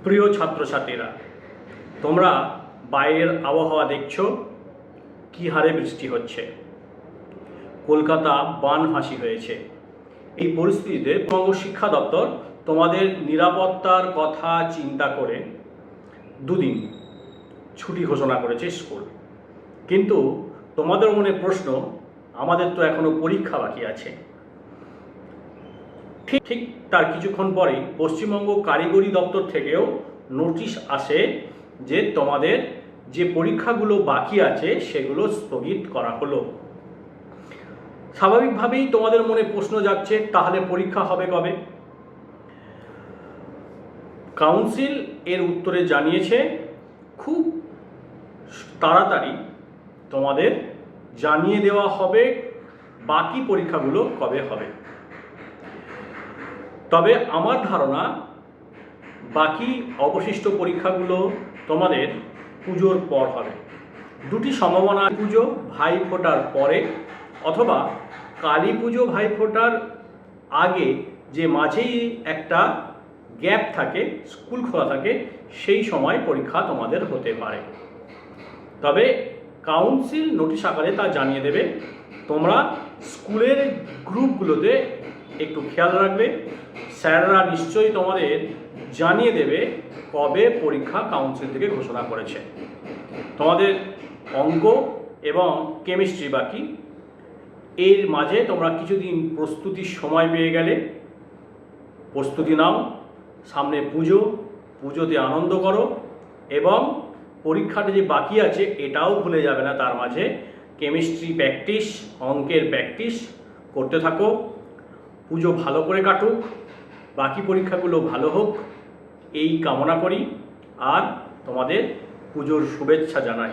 প্রিয় ছাত্রছাত্রীরা, তোমরা বাইরের আবহাওয়া দেখছো কী হারে বৃষ্টি হচ্ছে। কলকাতা বানভাসি হয়েছে। এই পরিস্থিতিতে পশ্চিমবঙ্গ শিক্ষা দপ্তর তোমাদের নিরাপত্তার কথা চিন্তা করে দুদিন ছুটি ঘোষণা করেছে স্কুল। কিন্তু তোমাদের মনে প্রশ্ন, আমাদের তো এখনো পরীক্ষা বাকি আছে। ঠিক তার কিছুক্ষণ পরেই পশ্চিমবঙ্গ কারিগরি দপ্তর থেকেও নোটিশ আসে যে তোমাদের যে পরীক্ষাগুলো বাকি আছে সেগুলো স্থগিত করা হলো। স্বাভাবিকভাবেই তোমাদের মনে প্রশ্ন যাচ্ছে, তাহলে পরীক্ষা হবে কবে? কাউন্সিল এর উত্তরে জানিয়েছে খুব তাড়াতাড়ি তোমাদের জানিয়ে দেওয়া হবে বাকি পরীক্ষাগুলো কবে হবে। তবে আমার ধারণা বাকি অবশিষ্ট পরীক্ষাগুলো তোমাদের পুজোর পর হবে। দুটি সম্ভাবনা, পুজো ভাইফোঁটার পরে অথবা কালী পুজো ভাইফোঁটার আগে, যে মাঝেই একটা গ্যাপ থাকে, স্কুল খোলা থাকে, সেই সময় পরীক্ষা তোমাদের হতে পারে। তবে কাউন্সিল নোটিশ আকারে তা জানিয়ে দেবে। তোমরা স্কুলের গ্রুপগুলোতে একটু খেয়াল রাখবে। স্যাররা নিশ্চয়ই তোমাদের জানিয়ে দেবে কবে পরীক্ষা কাউন্সিল থেকে ঘোষণা করেছে। তোমাদের অঙ্ক এবং কেমিস্ট্রি বাকি। এর মাঝে তোমরা কিছুদিন প্রস্তুতির সময় পেয়ে গেলে প্রস্তুতি নাও। সামনে পুজো, পুজোতে আনন্দ করো এবং পরীক্ষাটা যে বাকি আছে এটাও ভুলে যাবে না। তার মাঝে কেমিস্ট্রি প্র্যাকটিস, অঙ্কের প্র্যাকটিস করতে থাকো। পুজো ভালো করে কাটুক, বাকি পরীক্ষাগুলো ভালো হোক, এই কামনা করি আর তোমাদের পুজোর শুভেচ্ছা জানাই।